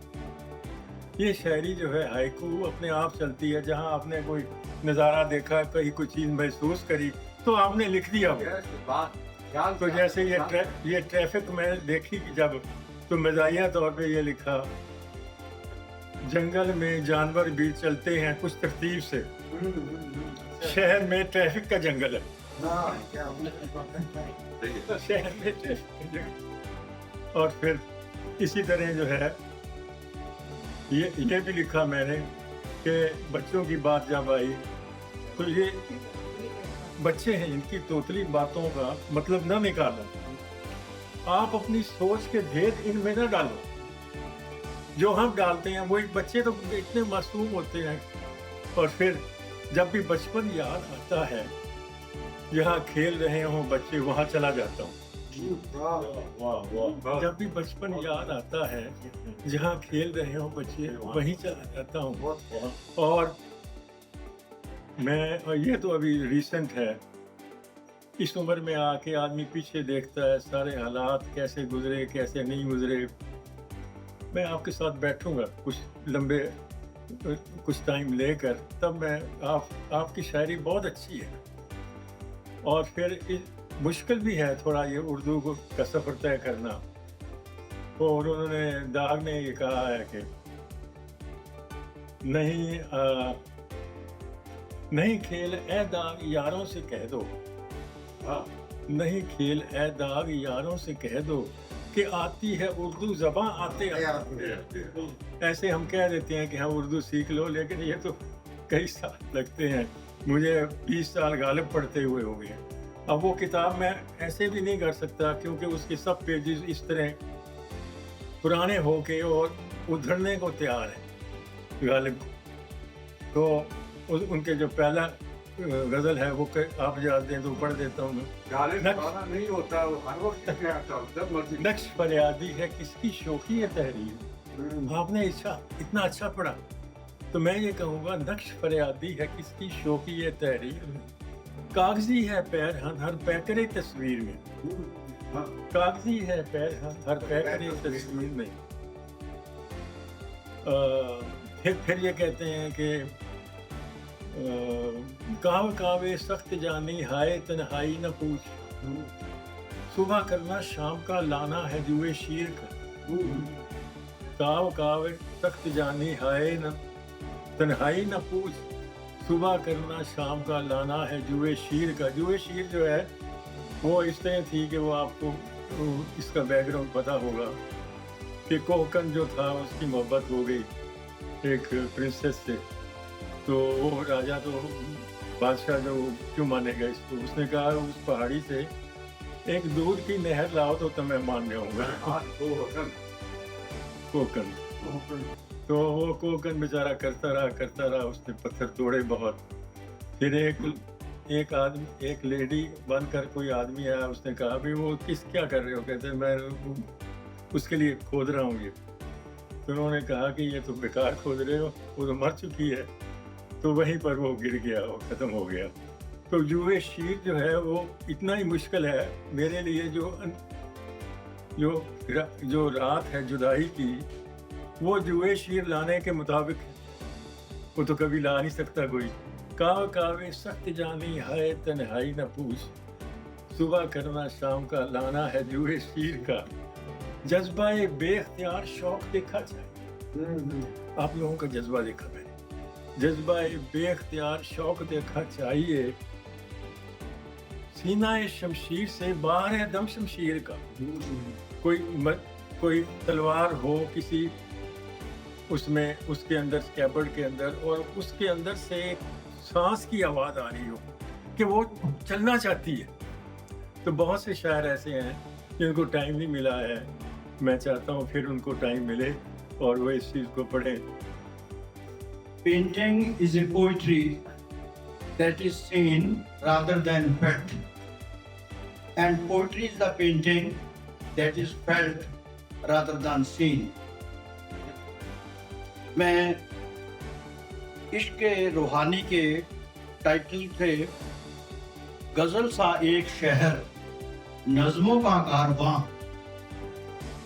Speaker 14: ये शायरी जो है हाइकू अपने आप चलती है, जहाँ आपने कोई नज़ारा देखा, कहीं कोई चीज़ महसूस करी तो आपने लिख दिया वो। तो जैसे ये ट्रैफिक में देखी जब, तो मज़ाहिया तौर पे ये लिखा, जंगल में जानवर भी चलते हैं कुछ तरतीब से, शहर में ट्रैफिक का जंगल है, शहर में ट्रैफिक का जंगल। और फिर इसी तरह जो है ये भी लिखा मैंने कि बच्चों की बात जब आई तो ये बच्चे हैं, इनकी तोतली बातों का मतलब ना निकालो, आप अपनी सोच के भेद इनमें ना डालो, जो हम डालते हैं वो एक बच्चे तो इतने मासूम होते हैं। और फिर जब भी बचपन याद आता है, जहाँ खेल रहे हों बच्चे वहाँ चला जाता हूँ। जब भी बचपन याद आता है, जहाँ खेल रहे हों बच्चे वहीं चला जाता हूँ। और मैं, ये तो अभी रिसेंट है, इस उम्र में आके आदमी पीछे देखता है सारे हालात कैसे गुजरे कैसे नहीं गुजरे। मैं आपके साथ बैठूंगा कुछ टाइम लेकर, तब मैं आपकी शायरी बहुत अच्छी है। और फिर मुश्किल भी है थोड़ा ये उर्दू का सफ़र तय करना। और उन्होंने दाग ने ये कहा है कि नहीं खेल ए दाग यारों से कह दो, नहीं खेल ए दाग यारों से कह दो कि आती है उर्दू ज़बां आते आते। ऐसे हम कह देते हैं कि हाँ उर्दू सीख लो, लेकिन ये तो कई साल लगते हैं, मुझे 20 साल गालिब पढ़ते हुए हो गए। अब वो किताब मैं ऐसे भी नहीं कर सकता क्योंकि उसके सब पेजेस इस तरह पुराने होके और उधड़ने को तैयार है गालिब को। तो उनके जो पहला गज़ल है वो आप जानते हैं तो पढ़ देता हूँ
Speaker 1: नहीं होता, हर वक्त
Speaker 14: नक्श फरियादी है किसकी शोखी है तहरीर। आपने इतना अच्छा पढ़ा तो मैं ये कहूँगा नक्श फरियादी है किसकी शोखी है तहरीर, कागजी है पैर हर पैकरे तस्वीर में, कागजी है पैर हर पैकरे तस्वीर में। फिर ये कहते हैं कि कावे सख्त जानी हाय तन्हाई न पूछ, सुबह करना शाम का लाना है जुए शीर का, काव काव तख्त जानी हाय न तन्हाई न पूछ, सुबह करना शाम का लाना है जुए शीर का। जुए शीर जो है वो इस तरह थी कि वो आपको इसका बैकग्राउंड पता होगा कि कोकन जो था उसकी मोहब्बत हो गई एक प्रिंसेस से, तो वो राजा तो बादशाह जो क्यों मानेगा इसको, उसने कहा उस पहाड़ी से एक दूध की नहर लाओ तो मैं मान जाऊंगा। कोकन तो वो कोकन बेचारा करता रहा, उसने पत्थर तोड़े बहुत। फिर एक लेडी बनकर कोई आदमी आया, उसने कहा भी वो क्या कर रहे हो, कहते मैं उसके लिए खोद रहा हूँ ये। तो उन्होंने कहा कि ये तो बेकार खोद रहे हो, वो तो मर चुकी है। तो वहीं पर वो गिर गया, वो ख़त्म हो गया। तो जुए शीर जो है वो इतना ही मुश्किल है मेरे लिए, जो रात है जुदाई की, वो जुए शीर लाने के मुताबिक वो तो कभी ला नहीं सकता कोई। काव कावे सख्त जानी है तन्हाई न पूछ, सुबह करना शाम का लाना है जुए शीर का। जज्बा बेख्तियार शौक देखा चाहिए। आप लोगों का जज्बा देखा मैंने, जज्बा बेख्तियार शौक देखा चाहिए। सीना शमशीर से बाहर है दम शमशीर का। कोई तलवार हो किसी उसमें, उसके अंदर स्कैबर्ड के अंदर, और उसके अंदर से सांस की आवाज़ आ रही हो कि वो चलना चाहती है। तो बहुत से शायर ऐसे हैं जिनको टाइम नहीं मिला है, मैं चाहता हूँ फिर उनको टाइम मिले और वो इस चीज़ को पढ़ें।
Speaker 15: Painting is a poetry that is seen rather than felt, and poetry is the painting that is felt rather than seen. मैं इश्क रूहानी के टाइटल से गज़ल सा एक शहर, नज़्मों का कारवां,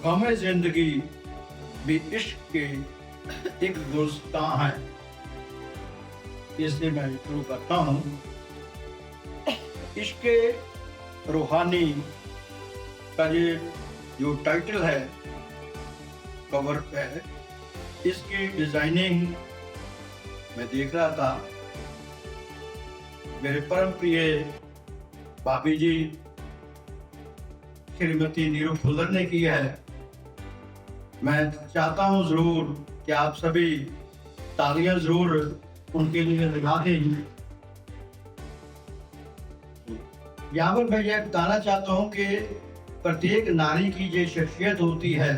Speaker 15: गम जिंदगी भी इश्क के एक गुलस्तां है, इससे मैं शुरू करता हूँ। इश्क रूहानी का ये जो टाइटल है कवर पे है, इसकी डिजाइनिंग मैं देख रहा था, मेरे परम प्रिय भाभी जी श्रीमती नीरू फुल्लर ने की है। मैं चाहता हूँ जरूर कि आप सभी तालियां जरूर उनके लिए लगा दें। यहाँ पर मैं यह बताना चाहता हूँ कि प्रत्येक नारी की ये शख्सियत होती है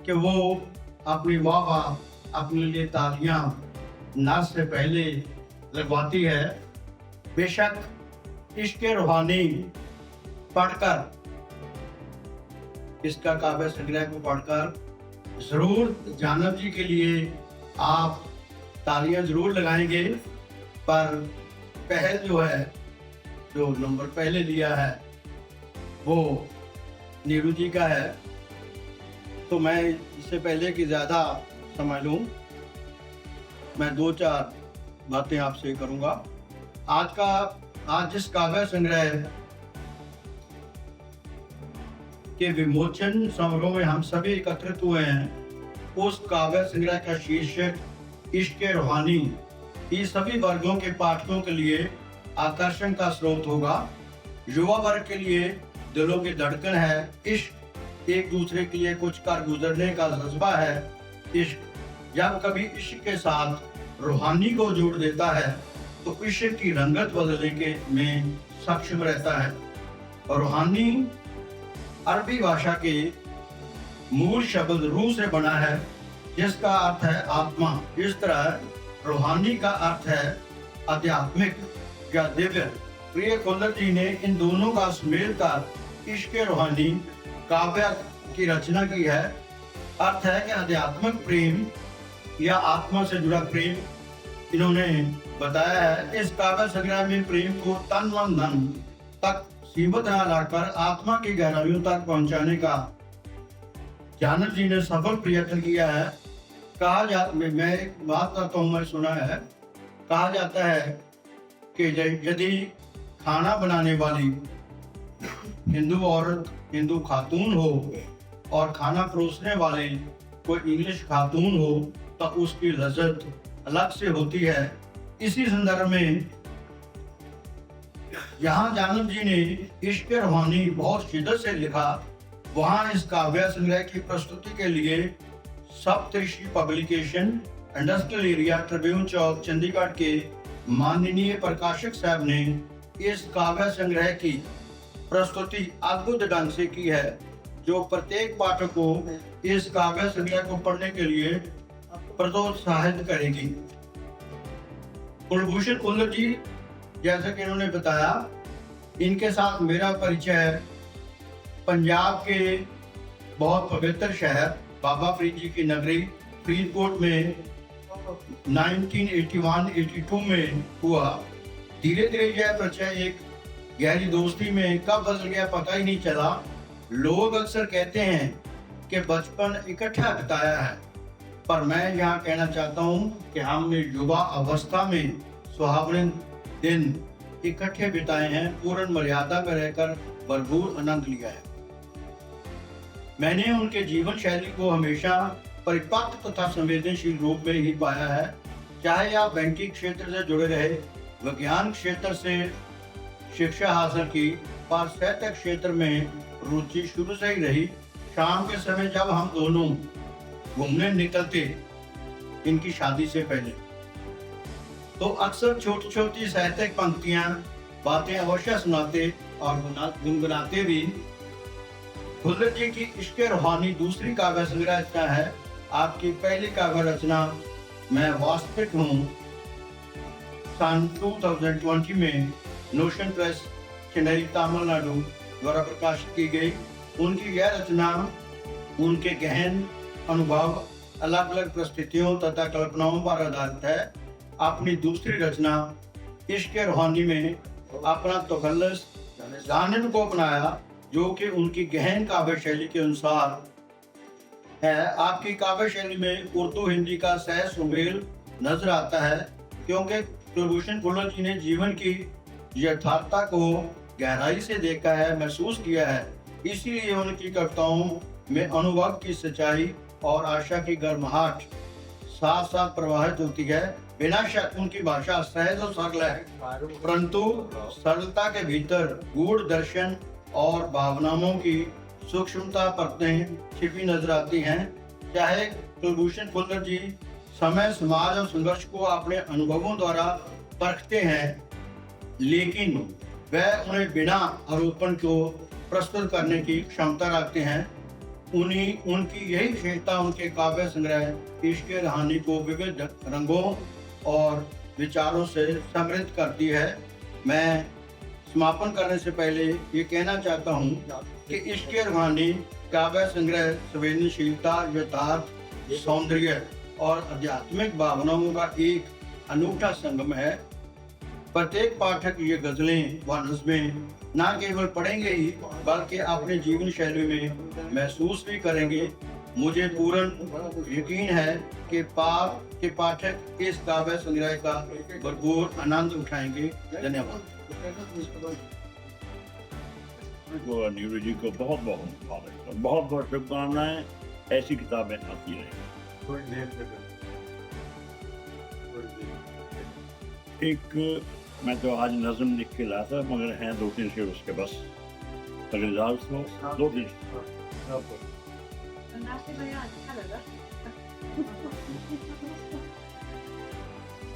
Speaker 15: कि वो अपनी माँ बाप अपने लिए तालियां नाच से पहले लगवाती है। बेशक इश्क रूहानी पढ़कर, इसका काव्य संग्रह को पढ़कर जरूर जानब जी के लिए आप तालियां जरूर लगाएंगे, पर पहल जो है, जो नंबर पहले लिया है वो नीरू जी का है। तो मैं इससे पहले कि ज़्यादा समय लूँ, मैं दो चार बातें आपसे करूँगा। आज जिस काव्य संग्रह के विमोचन समारोह में हम सभी एकत्रित हुए हैं, उस काव्य संग्रह का शीर्षक इश्क रूहानी ये सभी वर्गों के पाठकों के लिए आकर्षण का स्रोत होगा। युवा वर्ग के लिए दिलों की धड़कन है, इश्क एक दूसरे के लिए कुछ कर गुजरने का जज्बा है। इश्क जब कभी इश्क के साथ रूहानी को जोड़ देता है तो इश्क की रंगत बदलने के में सक्षम रहता है। और रूहानी अरबी भाषा के मूल शब्द रूह से बना है, जिसका अर्थ है आत्मा। इस तरह रूहानी का अर्थ है आध्यात्मिक या दिव्य। प्रिय फुल्लर जी ने इन दोनों का सुमेल कर इश्क रूहानी काव्य की रचना की है। अर्थ है कि आध्यात्मिक प्रेम या आत्मा से जुड़ा प्रेम इन्होंने बताया है। इस काव्य संग्रह में प्रेम को तन मन धन तक सीमित न रखकर आत्मा की गहराइयों तक पहुंचाने का जानब जी ने सफल प्रयत्न किया है। कहा जाता, मैं एक बात करता हूँ, मैं सुना है, कहा जाता है कि यदि खाना बनाने वाली हिंदू औरत, हिंदू खातून हो और खाना परोसने वाले कोई इंग्लिश खातून हो तो उसकी लज्जत अलग से होती है। इसी संदर्भ में यहाँ जानब जी ने इश्क रूहानी बहुत शिद्दत से लिखा। वहाँ इस काव्य संग्रह की प्रस्तुति के लिए सप्तऋषि पब्लिकेशन, इंडस्ट्रियल एरिया, ट्रिब्यून चौक, चंडीगढ़ के माननीय प्रकाशक साहब ने इस काव्य संग्रह की प्रस्तुति अद्भुत ढंग से की है, जो प्रत्येक पाठक को इस काव्य संग्रह को पढ़ने के लिए प्रोत्साहित करेगी। कुलभूषण कुल्लर जी, जैसा कि इन्होंने बताया, इनके साथ मेरा परिचय पंजाब के बहुत पवित्र शहर बाबा फरीद जी की नगरी फरीदकोट में 1981-82 में हुआ। धीरे धीरे यह परिचय एक गहरी दोस्ती में कब बदल गया पता ही नहीं चला। लोग अक्सर कहते हैं कि बचपन इकट्ठा बिताया है, पर मैं यहाँ कहना चाहता हूँ कि हमने युवा अवस्था में सुहावने दिन इकट्ठे बिताए हैं, पूर्ण मर्यादा में रहकर भरपूर आनंद लिया है। मैंने उनके जीवन शैली को हमेशा परिपक्व तथा संवेदनशील रूप में ही पाया है। चाहे आप बैंकिंग क्षेत्र से जुड़े रहे, विज्ञान क्षेत्र से शिक्षा हासिल की, पर साहित्य क्षेत्र में रुचि शुरू से ही रही। शाम के समय जब हम दोनों घूमने निकलते, इनकी शादी से पहले, तो अक्सर छोटी छोटी साहित्यिक पंक्तियां, बातें अवश्य सुनाते और गुनगुनाते भी। खुल्लर जी की इश्क रूहानी दूसरी काव्य संग्रह रचना है। आपकी पहली काव्य रचना मैं वास्तविक हूँ सन 2020 में नोशन प्रेस, चेन्नई, तमिलनाडु द्वारा प्रकाशित की गई। उनकी यह रचना उनके गहन अनुभव, अलग अलग परिस्थितियों तथा कल्पनाओं पर आधारित है। अपनी दूसरी रचना इश्क रूहानी में अपना तखल्लुस जानन को अपनाया, जो कि उनकी गहन काव्य शैली के अनुसार है। आपकी काव्य शैली में उर्दू हिंदी का सहज सुमेल नजर आता है, क्योंकि कुलभूषण कुल्लर जी ने जीवन की यथार्थता को गहराई से देखा है, महसूस किया है। इसीलिए उनकी कविताओं में अनुभव की सच्चाई और आशा की गर्माहट साथ साथ प्रवाहित होती है। बिना शक उनकी भाषा सहज और सरल है, परंतु सरलता के भीतर गूढ़ दर्शन और भावनाओं की सूक्ष्मता परतें छिपी नजर आती हैं। चाहे कुलभूषण कुल्लर जी समय, समाज और संघर्ष को अपने अनुभवों द्वारा परखते हैं, लेकिन वह उन्हें बिना आरोपण को प्रस्तुत करने की क्षमता रखते हैं। उनकी यही विशेषता उनके काव्य संग्रह इश्क रूहानी को विविध रंगों और विचारों से समृद्ध करती है। मैं समापन करने से पहले ये कहना चाहता हूँ कि इश्क रूहानी काव्य संग्रह संवेदनशीलता, यथार्थ, सौंदर्य और आध्यात्मिक भावनाओं का एक अनूठा संगम है। प्रत्येक पाठक ये गजलें व नज़्में न केवल पढ़ेंगे ही, बल्कि अपने जीवन शैली में महसूस भी करेंगे। मुझे पूर्ण यकीन है कि पाठक इस काव्य संग्रह का भरपूर आनंद उठाएंगे। धन्यवाद।
Speaker 14: नीरू जी को बहुत बहुत मुबारक, बहुत बहुत शुभकामनाएं। ऐसी किताबें आती रहें। एक मैं तो आज नज़म लिख के लाया था, मगर हैं 2-3 शेर उसके बस रिजाल से 2-3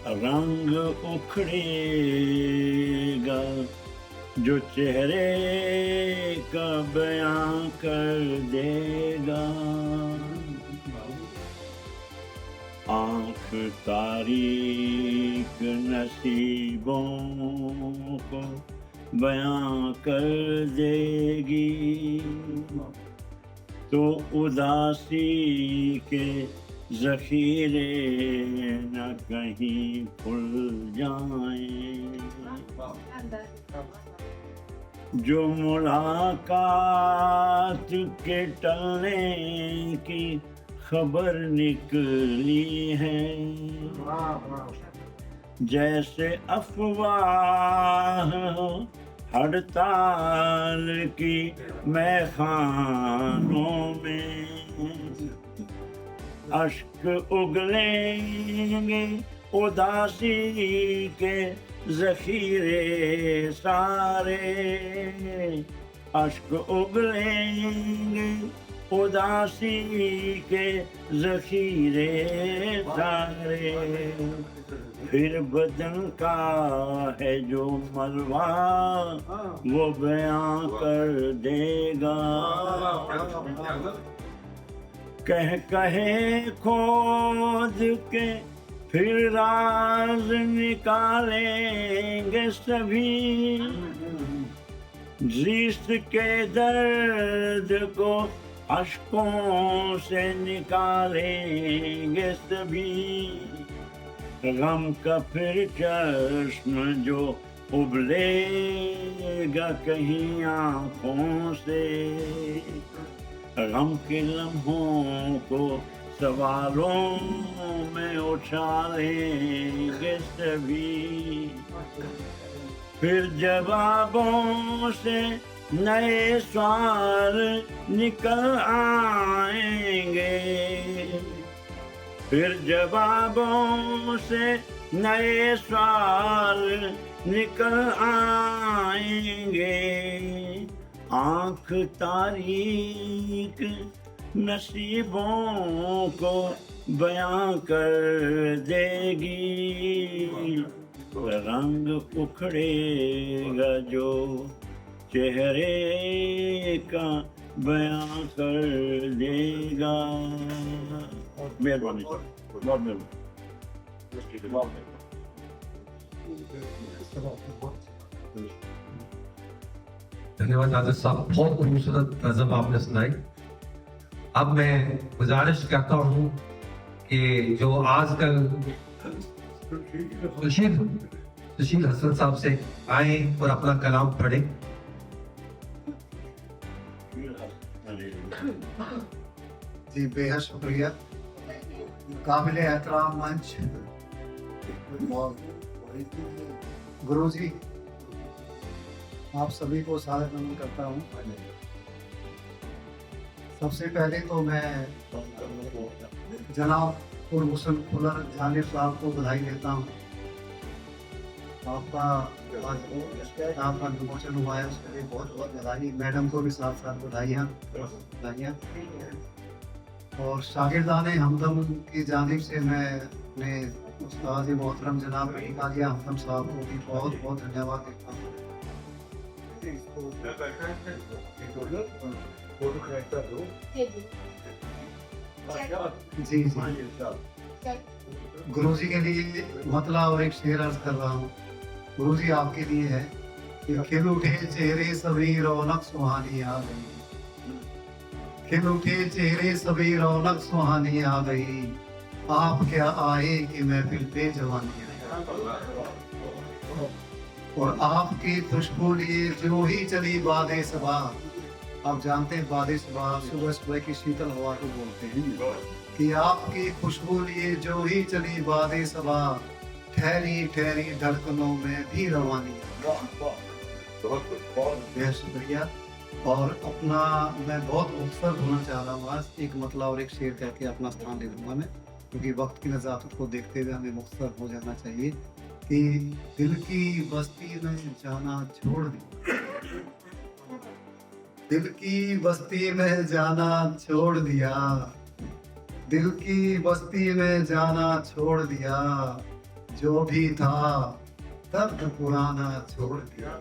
Speaker 14: रंग उखड़ेगा जो चेहरे का बयां कर देगा, आँख तारीक नसीबों को बयां कर देगी, तो उदासी के ज़ख़ीरे न कहीं खुल जाएं। जो मुलाकात के टलने की खबर निकली है, जैसे अफवाह
Speaker 16: हड़ताल की मैखानों में अश्क उगलेंगे उदासी के ज़ख़ीरे सारे, अश्क उगलेंगे उदासी के ज़ख़ीरे सारे। फिर बदन का है जो मलबा वो बयां कर देगा, कहे खोद के फिर राज निकालेंगे सभी, ज़िस्त के दर्द को अश्कों से निकालेंगे सभी। गम का फिर चश्म जो उबलेगा कहीं आँखों से, गम के लम्हों को सवालों में उछालेंगे सभी। फिर जवाबों से नए सवाल निकल आएंगे, फिर जवाबों से नए सवाल निकल आएंगे। आँख तारीक नसीबों को बयां कर देगी, रंग उखड़ेगा जो चेहरे का बयां कर देगा। मेहरबानी बहुत
Speaker 4: धन्यवाद नाज़िर साहब, बहुत खूबसूरत नज़म आपने सुनाई। अब मैं गुजारिश करता हूँ कि जो आजकल सुशील हसन साहब से आए और अपना कलाम पढ़े।
Speaker 17: जी बेहद शुक्रिया। काबिल एहतराम मंच गुरु जी, आप सभी को सादर नमन करता हूँ। सबसे पहले तो मैं जनाब हुसन खुलर जानिब साहब को बधाई देता हूँ। आपका आपका विमोचन हुआ है, उसके लिए बहुत बहुत बधाई। मैडम को भी साथ साथ बधाइयाँ। और शागिर्दाने हमदम की जानिब से मैं अपने उस्ताद मोहतरम जनाब कालिया हमदम साहब को भी बहुत बहुत धन्यवाद देता हूँ। जी जी, गुरु जी के लिए मतला और एक शेर अर्ज कर रहा हूँ। गुरु जी आपके लिए है कि खिल उठे चेहरे सभी रौनक सुहानी आ गई, खिल उठे चेहरे सभी रौनक सुहानी आ गई, आप क्या आए कि महफिल पे जवानी आई। और आपकी खुशबू लिए जो ही चली बादे सबा। आप जानते हैं बादे सबा सुबह सुबह की शीतल हवा को बोलते हैं कि आपकी खुशबू लिए जो ही चली बादे सबा, ठहरी ठहरी धड़कनों में भी रवानी। बहुत शुक्रिया। और अपना मैं बहुत मुख्तर होना चाह रहा हूँ आज, एक मतला और एक शेर करके अपना स्थान ले लूँगा मैं, क्योंकि वक्त की नज़ाकत को देखते हुए हमें मुख्तर हो जाना चाहिए। कि दिल की बस्ती में जाना छोड़ दी, दिल की बस्ती में जाना छोड़ दिया, दिल की बस्ती में जाना छोड़ दिया, जो भी था दर्द पुराना छोड़ दिया।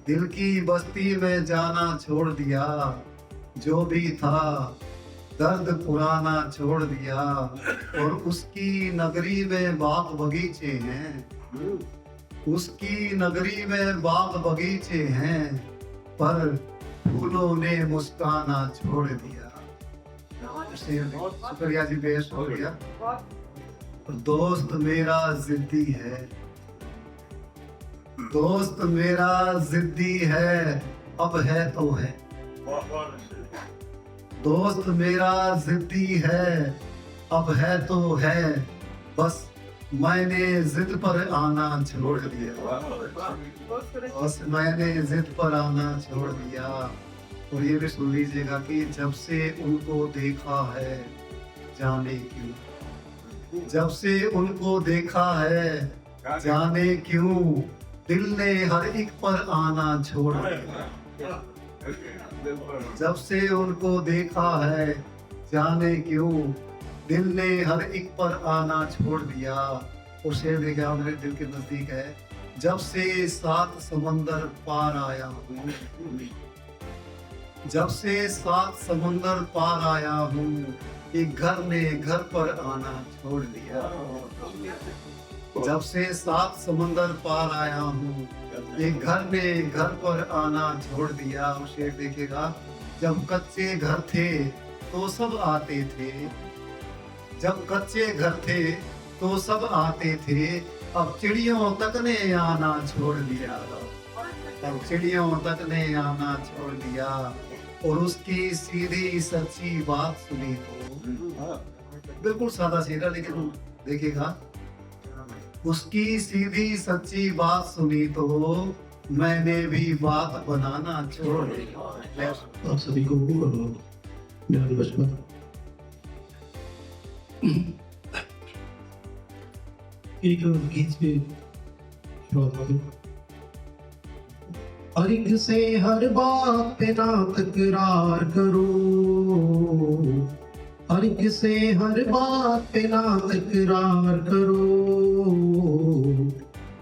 Speaker 17: दिल की बस्ती में जाना छोड़ दिया, जो भी था दर्द पुराना छोड़ दिया। और उसकी नगरी में बाग बगीचे हैं, उसकी नगरी में बाग बगीचे हैं, पर फूलों ने मुस्काना छोड़ दिया। शुक्रिया जी, बेहद शुक्रिया। दोस्त मेरा जिद्दी है, दोस्त मेरा जिद्दी है, अब है तो है। दोस्त मेरा जिद्दी है, अब है तो है, बस मैंने जिद पर आना छोड़ दिया, बस मैंने जिद पर आना छोड़ दिया। और ये भी सुन लीजिएगा कि जब से उनको देखा है जाने क्यों, जब से उनको देखा है जाने क्यों, दिल ने हर एक पर आना छोड़ दिया। जब से उनको देखा है जाने क्यों, दिल ने हर एक पर आना छोड़ दिया। और शेर देखा मेरे दिल के नजदीक है। जब से 7 समंदर पार आया हूँ, जब से 7 समंदर पार आया हूँ, एक घर ने घर पर आना छोड़ दिया। जब से 7 समंदर पार आया हूँ, एक घर ने घर पर आना छोड़ दिया। और शेर देखेगा, जब कच्चे घर थे तो सब आते थे, जब कच्चे घर थे तो सब आते थे, अब चिड़ियों तक ने आना छोड़ दिया, अब चिड़ियों तक ने आना छोड़ दिया। और उसकी सीधी सच्ची बात सुनी तो, बिल्कुल सादा सीधा लेकिन देखिएगा, उसकी सीधी सच्ची बात सुनी तो मैंने भी बात बनाना छोड़ दिया।
Speaker 2: आप सभी को मेरा नमस्कार। एक गीत से शुरुआत करूं। हर एक से हर बात पे ना तकरार करो, हर एक से हर बात पे ना तकरार करो,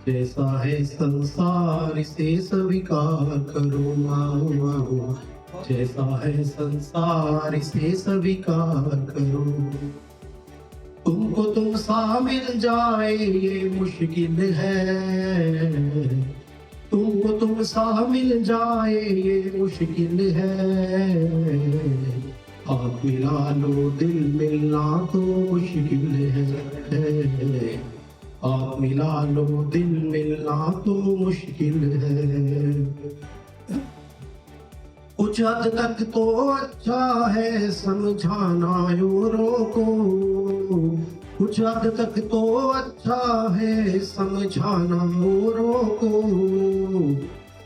Speaker 2: जैसा है संसार इसे स्वीकार करो, जैसा है संसार इसे स्वीकार करो। तुमको तुम सा मिल जाए ये मुश्किल है, तुमको तुम सा मिल जाए ये मुश्किल है, आप मिला लो दिल मिलना तो मुश्किल है, आप मिला लो दिल मिलना तो मुश्किल है। कुछ हद तक तो अच्छा है समझाना औरों को, कुछ हद तक तो अच्छा है समझाना औरों को,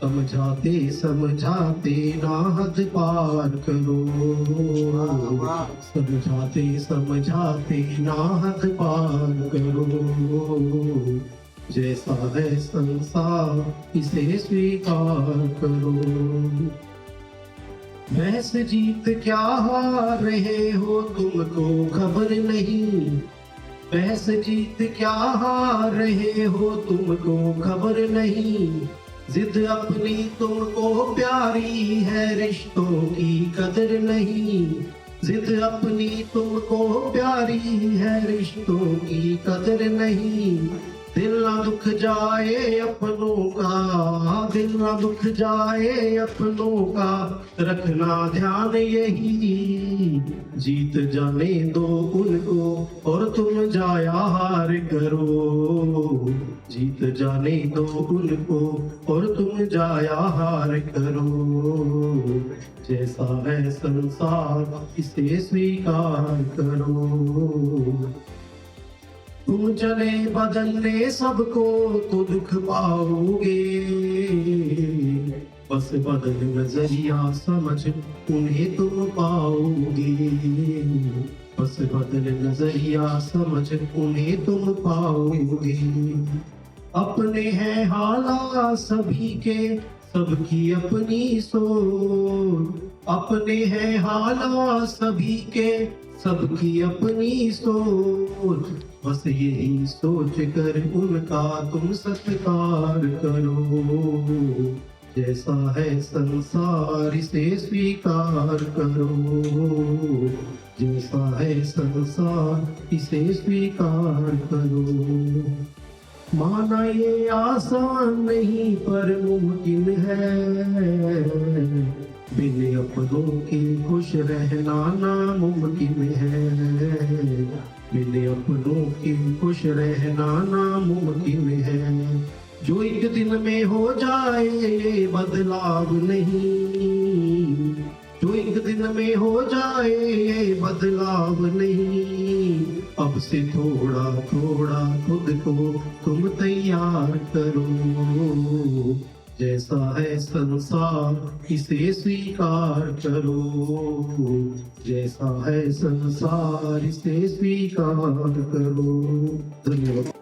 Speaker 2: समझाते समझाते ना हद पार करो, समझाते समझाते ना हद पार करो, जैसा है संसार इसे स्वीकार करो। बहस जीत क्या हार रहे हो तुमको खबर नहीं, बहस जीत क्या हार रहे हो तुमको खबर नहीं, जिद अपनी तुमको प्यारी है रिश्तों की कदर नहीं, जिद अपनी तुमको प्यारी है रिश्तों की कदर नहीं, दिल ना दुख जाए अपनों का, दिल ना दुख जाए अपनों का, रखना ध्यान यही, जीत जाने दो उनको और तुम जाया हार करो, जीत जाने दो उनको और तुम जाया हार करो, जैसा है संसार इसे स्वीकार करो। तुम चले बदलने सबको तो दुख पाओगे, बस बदल नजरिया समझ उन्हें तुम पाओगे, बस बदल नजरिया समझ उन्हें तुम पाओगे। अपने हैं हालात सभी के सबकी अपनी सोच, अपने हैं हालात सभी के सबकी अपनी सोच, बस यही सोच कर उनका तुम सत्कार करो, जैसा है संसार इसे स्वीकार करो, जैसा है संसार इसे स्वीकार करो। माना ये आसान नहीं पर मुमकिन है, बिन अपनों के खुश रहना नामुमकिन है, बिन अपनों के खुश रहना नामुमकिन है, जो एक दिन में हो जाए ये बदलाव नहीं, जो एक दिन में हो जाए ये बदलाव नहीं,
Speaker 17: अब से थोड़ा थोड़ा खुद को तुम तैयार करो। जैसा है संसार इसे स्वीकार करो। जैसा है संसार इसे स्वीकार करो। धन्यवाद।